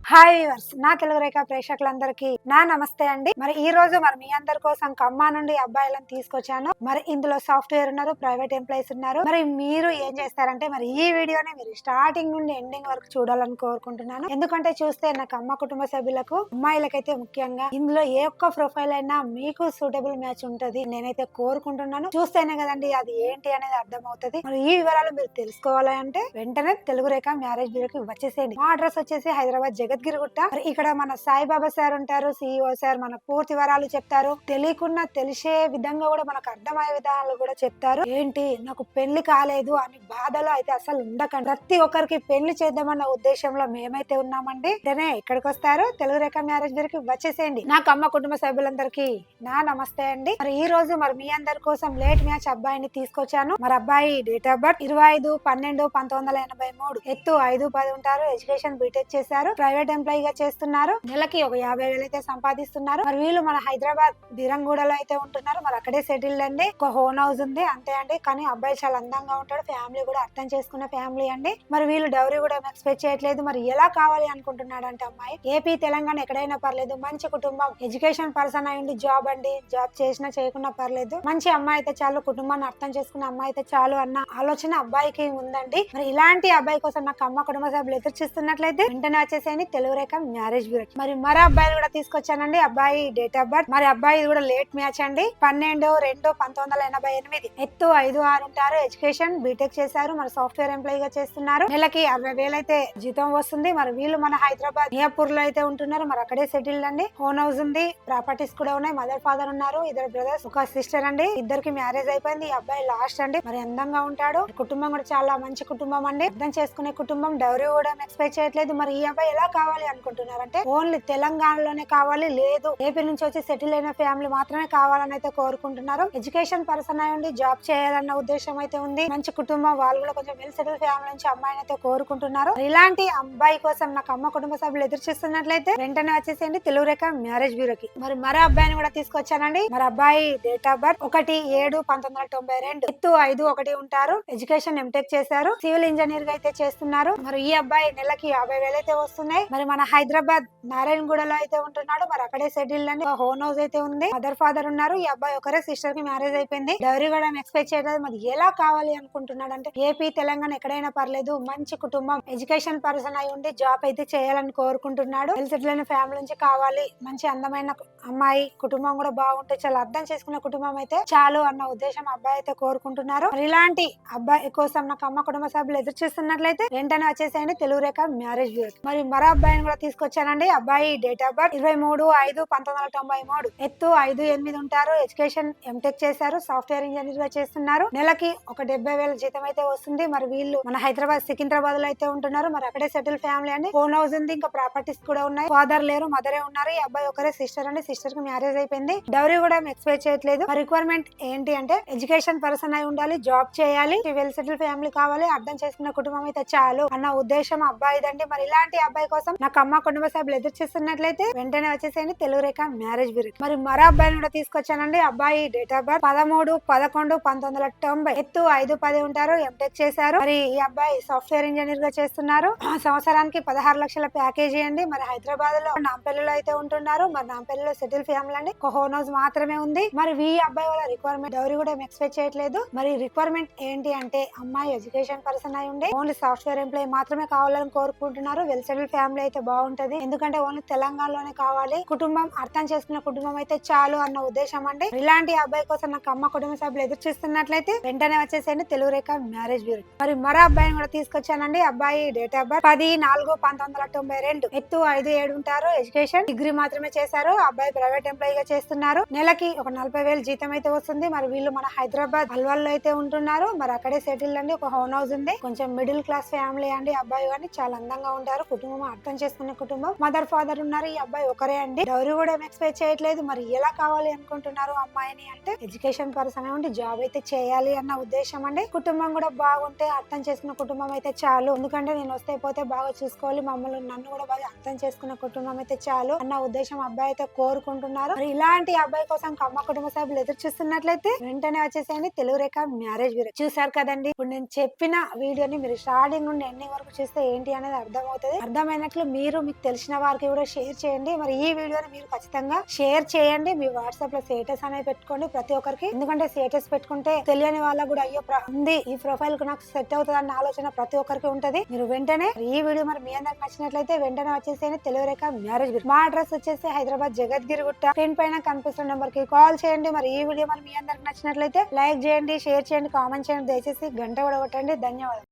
Hi viewers, నా తెలుగు రేఖ ప్రేక్షకులందరికీ నా నమస్తే అండి. మరి ఈ రోజు మీ అందరి కోసం ఖమ్మం నుండి అబ్బాయిలను తీసుకొచ్చాను. మరి ఇందులో సాఫ్ట్వేర్ ఉన్నారు, ప్రైవేట్ ఎంప్లాయీస్ ఉన్నారు. మరి మీరు ఏం చేస్తారంటే ఈ వీడియోని మీరు స్టార్టింగ్ నుండి ఎండింగ్ వరకు చూడాలని కోరుకుంటున్నాను. ఎందుకంటే చూస్తే నాకు అమ్మ కుటుంబ సభ్యులకు, అమ్మాయిలకైతే ముఖ్యంగా ఇందులో ఏ ఒక్క ప్రొఫైల్ అయినా మీకు సూటబుల్ మ్యాచ్ ఉంటది నేనైతే కోరుకుంటున్నాను. చూస్తేనే కదండి అది ఏంటి అనేది అర్థం అవుతుంది. మరి ఈ వివరాలు మీరు తెలుసుకోవాలి అంటే వెంటనే తెలుగు రేఖ మ్యారేజ్ బ్యూరోకి వచ్చేసేయండి. మా అడ్రస్ వచ్చేసి హైదరాబాద్ జగద్గిరిగుట్ట. ఇక్కడ మన సాయిబాబా సార్ ఉంటారు, సిఇఓ సార్. మన పూర్తి వివరాలు చెప్తారు. తెలియకుండా తెలిసే విధంగా కూడా మనకు అర్థమయ్యే విధానాలు కూడా చెప్తారు. ఏంటి నాకు పెళ్లి కాలేదు అని బాధలో అయితే అసలు ఉండకండి. ప్రతి ఒక్కరికి పెళ్లి చేద్దామన్న ఉద్దేశంలో మేమైతే ఉన్నామండి. వెంటనే ఇక్కడికి వస్తారు, తెలుగు రేఖ మ్యారేజ్ బ్యూరోకి వచ్చేసేయండి. నాకు అమ్మ కుటుంబ సభ్యులందరికీ నా నమస్తే అండి. మరి ఈ రోజు మీ అందరి కోసం లేట్ మ్యాచ్ అబ్బాయిని తీసుకొచ్చాను. మరి అబ్బాయి డేట్ ఆఫ్ బర్త్ 25/12/1983, ఎత్తు 5'10" ఉంటారు, ఎడ్యుకేషన్ బీటెక్ చేశారు, ప్రైవేట్ ఎంప్లాయీ గా చేస్తున్నారు. నెలకి ఒక 50,000 అయితే సంపాదిస్తున్నారు. మరి వీళ్ళు మన హైదరాబాద్ బిరంగూడలో అయితే ఉంటున్నారు. మరి అక్కడే సెటిల్డ్ అండి. ఒక హోన్ హౌస్ ఉంది అంతే అండి. కానీ అబ్బాయి చాలా అందంగా ఉంటాడు, ఫ్యామిలీ కూడా అర్థం చేసుకున్న ఫ్యామిలీ అండి. మరి వీళ్ళు డౌరీ కూడా ఎక్స్పెక్ట్ చేయట్లేదు. మరి ఎలా కావాలి అనుకుంటున్నాడు అంటే అమ్మాయి ఏపీ తెలంగాణ ఎక్కడైనా పర్లేదు, మంచి కుటుంబం, ఎడ్యుకేషన్ పర్సన్ అయ్యింది, జాబ్ అండి, జాబ్ చేసినా చేయకున్నా పర్లేదు, మంచి అమ్మాయి అయితే చాలు, కుటుంబాన్ని అర్థం చేసుకున్న అమ్మాయి అయితే చాలు అన్న ఆలోచన అబ్బాయికి ఉందండి. మరి ఇలాంటి అబ్బాయి కోసం నాకు అమ్మ కుటుంబ సభ్యులు ఎదురు చూస్తున్నట్లయితే వెంటనే వచ్చేసేయండి తెలుగు రేఖ మ్యారేజ్ బ్యూరో. మరి మరో అబ్బాయిని కూడా తీసుకొచ్చానండి. అబ్బాయి డేట్ ఆఫ్ బర్త్, మరి అబ్బాయి కూడా లేట్ మ్యాచ్ అండి. 12/2/1988, ఎత్తు 5'6" ఉంటారు, ఎడ్యుకేషన్ బీటెక్ చేశారు, మరి సాఫ్ట్వేర్ ఎంప్లాయీ గా చేస్తున్నారు. నెలకి 60,000 అయితే జీతం వస్తుంది. మరి వీళ్ళు మన హైదరాబాద్ మియాపూర్ లో అయితే ఉంటున్నారు. మరి అక్కడే సెటిల్డ్ అండి. హోన్ హౌస్ ఉంది, ప్రాపర్టీస్ కూడా ఉన్నాయి, మదర్ ఫాదర్ ఉన్నారు, ఇద్దరు బ్రదర్స్, ఒక సిస్టర్ అండి. ఇద్దరికి మ్యారేజ్ అయిపోయింది. ఈ అబ్బాయి లాస్ట్ అండి. మరి అందంగా ఉంటాడు, కుటుంబం కూడా చాలా మంచి కుటుంబం అండి, అర్థం చేసుకునే కుటుంబం, డౌరీ కూడా ఎక్స్పెక్ట్ చేయట్లేదు. మరి ఈ అబ్బాయి ఎలా కావాలి అనుకుంటున్నారంటే ఓన్లీ తెలంగాణలోనే కావాలి, లేదు ఏపీ నుంచి వచ్చి సెటిల్ అయిన ఫ్యామిలీ మాత్రమే కావాలని అయితే కోరుకుంటున్నారు. ఎడ్యుకేషన్ పర్సన్ అయ్యండి, జాబ్ చేయాలన్న ఉద్దేశం అయితే ఉంది, మంచి కుటుంబం, వాళ్ళు కూడా కొంచెం వెల్ సెటిల్ ఫ్యామిలీ నుంచి అమ్మాయిని అయితే కోరుకుంటున్నారు. ఇలాంటి అబ్బాయి కోసం నాకు అమ్మ కుటుంబ సభ్యులు ఎదురు చూస్తున్నట్లయితే వెంటనే వచ్చేసేయండి తెలుగు రేఖ మ్యారేజ్ బ్యూరోకి. మరి మరో అబ్బాయిని కూడా తీసుకొచ్చానండి. మరి అబ్బాయి డేట్ ఆఫ్ బర్త్ 1/7/1992, ఎత్తు 5'1" ఉంటారు, ఎడ్యుకేషన్ ఎంటెక్ చేశారు, సివిల్ ఇంజనీర్ గా అయితే చేస్తున్నారు. మరి ఈ అబ్బాయి నెలకి 50,000 అయితే వస్తున్నాయి. మరి మన హైదరాబాద్ నారాయణగూడలో అయితే ఉంటున్నాడు. మరి అక్కడే సెటిల్ అండి, హోన్ హౌస్ అయితే ఉంది, మదర్ ఫాదర్ ఉన్నారు. ఈ అబ్బాయి ఒకరే సిస్టర్ కి మ్యారేజ్ అయిపోయింది, డౌరీ కూడా ఎక్స్పెక్ట్ చేయలేదు. మరి ఎలా కావాలి అనుకుంటున్నాడు అంటే ఏపీ తెలంగాణ ఎక్కడైనా పర్లేదు, మంచి కుటుంబం, ఎడ్యుకేషన్ పర్సన్ అయి ఉండి జాబ్ అయితే చేయాలని కోరుకుంటున్నాడు. వెల్ సెటిల్ అయిన ఫ్యామిలీ నుంచి కావాలి, మంచి అందమైన అమ్మాయి, కుటుంబం కూడా బాగుంటే చాలా అర్థం చేసుకున్న కుటుంబం అయితే చాలు అన్న ఉద్దేశం అబ్బాయి అయితే కోరుకుంటున్నారు. మరి ఇలాంటి అబ్బాయి కోసం నాకు అమ్మ కుటుంబ సభ్యులు ఎదురు చూస్తున్నట్లయితే వెంటనే వచ్చేసేయండి తెలుగు రేఖ మ్యారేజ్ బ్యూరో. మరి మరో అబ్బాయిని కూడా తీసుకొచ్చానండి. అబ్బాయి డేట్ ఆఫ్ బర్త్ 23/5/1993, ఎత్తు 5'8" ఉంటారు, ఎడ్యుకేషన్ ఎంటెక్ చేశారు, సాఫ్ట్వేర్ ఇంజనీర్ గా చేస్తున్నారు. నెలకి ఒక 70,000 జీతం అయితే వస్తుంది. మరి వీళ్ళు మన హైదరాబాద్ సికింద్రాబాద్ లో అయితే ఉంటున్నారు. మరి అక్కడే సెటిల్ ఫ్యామిలీ అండి, హోన్ హౌస్ ఉంది, ఇంకా ప్రాపర్టీస్ కూడా ఉన్నాయి, ఫాదర్ లేరు, మదరే ఉన్నారు. ఈ అబ్బాయి ఒకరే సిస్టర్ అండి, సిస్టర్ కి మ్యారేజ్ అయిపోయింది, డౌరీ కూడా ఎక్స్పెక్ట్ చేయట్లేదు. మరి రిక్వైర్మెంట్ ఏంటి అంటే ఎడ్యుకేషన్ పర్సన్ అయి ఉండాలి, జాబ్ చేయాలి, వెల్ సెటిల్ ఫ్యామిలీ కావాలి, అర్థం చేసుకున్న కుటుంబం అయితే చాలు అన్న ఉద్దేశం అబ్బాయిదండి. మరి ఇలాంటి అబ్బాయి కోసం నాకు అమ్మ కుటుంబ సభ్యులు ఎదురు చూస్తున్నట్లయితే వెంటనే వచ్చేసేయండి తెలుగు రేఖ మ్యారేజ్ బ్యూరో. మరి మరో అబ్బాయిని కూడా తీసుకొచ్చానండి. అబ్బాయి డేట్ ఆఫ్ బర్త్ 13/11/1990, ఎత్తు 5'10" ఉంటారు, ఎంటెక్ చేశారు. మరి ఈ అబ్బాయి సాఫ్ట్వేర్ ఇంజనీర్ గా చేస్తున్నారు. సంవత్సరానికి 16 లక్షల ప్యాకేజీ అండి. మరి హైదరాబాద్ లో నాంపల్లిలో అయితే ఉంటున్నారు. మరి నాంపల్లిలో సెటిల్ ఫ్యామిలీ అండి, ఒక హోన్ హౌస్ మాత్రమే ఉంది. మరి ఈ అబ్బాయి వాళ్ళ రిక్వైర్మెంట్ డౌరీ కూడా ఎక్స్పెక్ట్ చేయట్లేదు. మరి రిక్వైర్మెంట్ ఏంటి అంటే అమ్మాయి ఎడ్యుకేషన్ పర్సన్ అయి ఉండి ఓన్లీ సాఫ్ట్వేర్ ఎంప్లాయీ మాత్రమే కావాలని కోరుకుంటున్నారు. వెల్ సెటిల్ ఫ్యామిలీ అయితే బాగుంటది, ఎందుకంటే ఓన్లీ తెలంగాణలోనే కావాలి, కుటుంబం అర్థం చేసుకున్న కుటుంబం అయితే చాలు అన్న ఉద్దేశం అండి. ఇలాంటి అబ్బాయి కోసం నాకు అమ్మ కుటుంబ సభ్యులు ఎదురు చూస్తున్నట్లయితే వెంటనే వచ్చేసేయండి తెలుగు రేఖ మ్యారేజ్ బ్యూరో. మరి మరో అబ్బాయిని కూడా తీసుకొచ్చానండి. అబ్బాయి డేట్ ఆఫ్ బర్త్ 10/4/1992, ఎత్తు 5'7" ఉంటారు, ఎడ్యుకేషన్ డిగ్రీ మాత్రమే చేశారు. అబ్బాయి ప్రైవేట్ ఎంప్లాయీ గా చేస్తున్నారు. నెలకి ఒక 40,000 జీతం అయితే వస్తుంది. మరి వీళ్ళు మన హైదరాబాద్ అల్వాల్లో అయితే ఉంటున్నారు. మరి అక్కడే సెటిల్ అండి, ఒక హోన్ హౌస్ ఉంది, కొంచెం మిడిల్ క్లాస్ ఫ్యామిలీ అండి. అబ్బాయి కానీ చాలా అందంగా ఉంటారు, కుటుంబం అర్థం చేసుకునే కుటుంబం, మదర్ ఫాదర్ ఉన్నారు. ఈ అబ్బాయి ఒకరే అండి, డౌరీ కూడా ఎక్స్పెక్ట్ చేయట్లేదు. మరి ఎలా కావాలి అనుకుంటున్నారు అమ్మాయిని అంటే ఎడ్యుకేషన్ పర్సన్ ఉండి జాబ్ అయితే చేయాలి అన్న ఉద్దేశం అండి. కుటుంబం కూడా బాగుంటే అర్థం చేసుకున్న కుటుంబం అయితే చాలు, ఎందుకంటే నేను వస్తే పోతే బాగా చూసుకోవాలి, మమ్మల్ని నన్ను కూడా బాగా అర్థం చేసుకున్న కుటుంబం అయితే చాలు అన్న ఉద్దేశం అబ్బాయి అయితే కోరుకుంటున్నారు. మరి ఇలాంటి అబ్బాయి కోసం అమ్మ కుటుంబ సభ్యులు ఎదురు చూస్తున్నట్లయితే వెంటనే వచ్చేసేయండి తెలుగు రేఖ మ్యారేజ్ బ్యూరో. చూసారు కదండి, ఇప్పుడు నేను చెప్పిన వీడియోని మీరు స్టార్టింగ్ నుండి ఎండింగ్ వరకు చూస్తే ఏంటి అనేది అర్థం అవుతుంది. అర్థమైన ప్రాజెక్టులు మీరు మీకు తెలిసిన వారికి కూడా షేర్ చేయండి. మరి ఈ వీడియోని మీరు ఖచ్చితంగా షేర్ చేయండి. మీ వాట్సాప్ లో స్టేటస్ అనేది పెట్టుకోండి ప్రతి ఒక్కరికి. ఎందుకంటే స్టేటస్ పెట్టుకుంటే తెలియని వాళ్ళకు కూడా అయ్యో ఉంది ఈ ప్రొఫైల్ కు నాకు సెట్ అవుతుంది అన్న ఆలోచన ప్రతి ఒక్కరికి ఉంటది. మీరు వెంటనే ఈ వీడియో మరి మీ అందరికి నచ్చినట్లయితే వెంటనే వచ్చేసి తెలుగురేఖ మ్యారేజ్ బ్యూరో. మా అడ్రస్ వచ్చేసి హైదరాబాద్ జగద్గిరి గుట్ట. స్క్రీన్ పైన కనిపిస్తున్న నెంబర్ కి కాల్ చేయండి. మరి ఈ వీడియో మరి మీ అందరికి నచ్చినట్లయితే లైక్ చేయండి, షేర్ చేయండి, కామెంట్ చేయండి. దయచేసి గంట కూడా కొట్టండి. ధన్యవాదాలు.